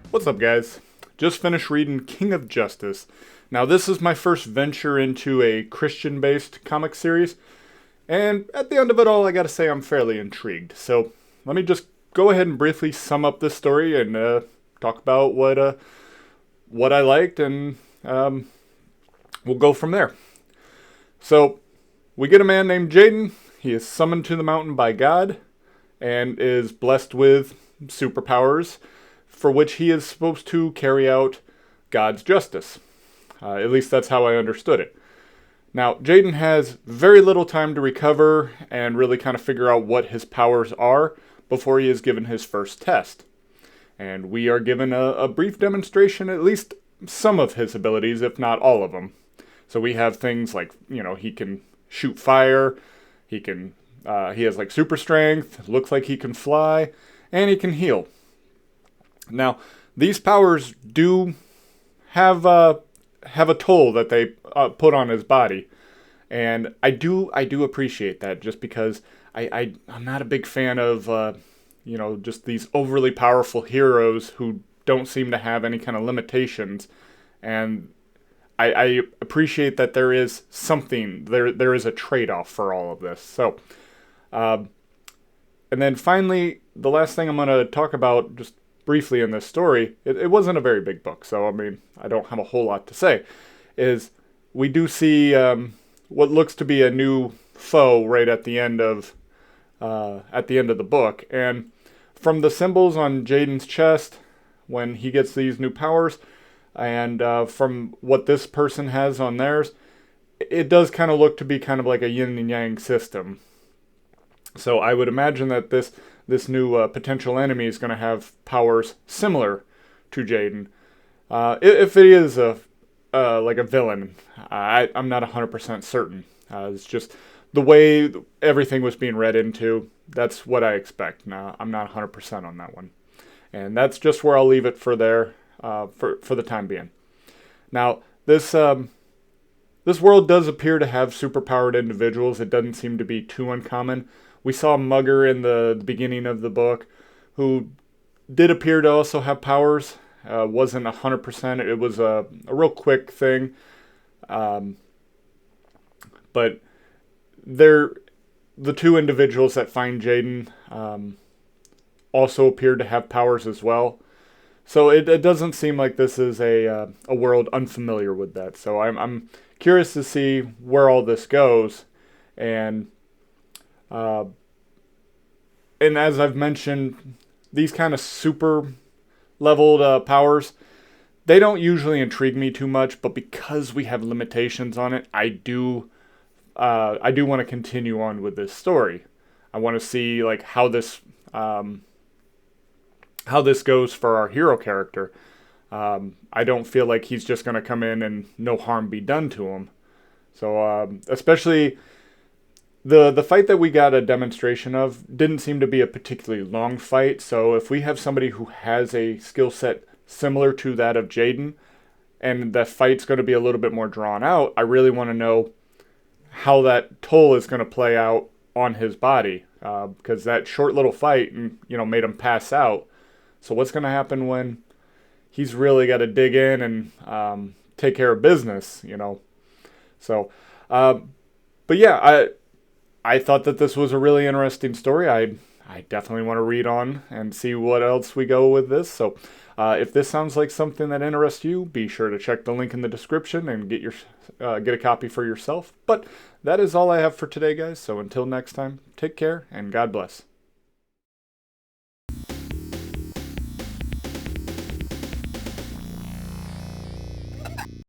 What's up, guys? Just finished reading King of Justice. Now, this is my first venture into a Christian based comic series, and at the end of it all, I gotta say I'm fairly intrigued. So, let me just go ahead and briefly sum up this story and talk about what I liked, and we'll go from there. So, we get a man named Jaden. He is summoned to the mountain by God and is blessed with superpowers for which he is supposed to carry out God's justice. At least that's how I understood it. Now, Jaden has very little time to recover and really kind of figure out what his powers are before he is given his first test. And we are given a brief demonstration, at least some of his abilities, if not all of them. So we have things like, he can shoot fire, he has like super strength, looks like he can fly, and he can heal. Now, these powers do have a toll that they put on his body, and I do appreciate that, just because I'm not a big fan of just these overly powerful heroes who don't seem to have any kind of limitations, and I appreciate that there is something there is a trade-off for all of this. So, and then finally, the last thing I'm going to talk about just briefly in this story, it wasn't a very big book, so I mean, I don't have a whole lot to say, is we do see what looks to be a new foe right at the end of the book, and from the symbols on Jaden's chest when he gets these new powers, and from what this person has on theirs, it does kind of look to be kind of like a yin and yang system. So I would imagine that this new potential enemy is going to have powers similar to Jaden. If it is like a villain, I'm not 100% certain. It's just the way everything was being read into. That's what I expect. Now, I'm not 100% on that one, and that's just where I'll leave it for there for the time being. Now, this world does appear to have superpowered individuals. It doesn't seem to be too uncommon. We saw Mugger in the beginning of the book, who did appear to also have powers. Wasn't 100%. It was a real quick thing. But the two individuals that find Jaden also appeared to have powers as well. So it doesn't seem like this is a world unfamiliar with that. So I'm curious to see where all this goes, and as I've mentioned, these kind of super leveled powers, they don't usually intrigue me too much, but because we have limitations on it, I do want to continue on with this story. I want to see like how this goes for our hero character. I don't feel like he's just going to come in and no harm be done to him. So especially the fight that we got a demonstration of didn't seem to be a particularly long fight. So if we have somebody who has a skill set similar to that of Jaden, and the fight's going to be a little bit more drawn out, I really want to know how that toll is going to play out on his body, because that short little fight, made him pass out. So what's going to happen when he's really got to dig in and take care of business, So, but yeah, I thought that this was a really interesting story. I definitely want to read on and see what else we go with this. So if this sounds like something that interests you, be sure to check the link in the description and get a copy for yourself. But that is all I have for today, guys. So until next time, take care and God bless.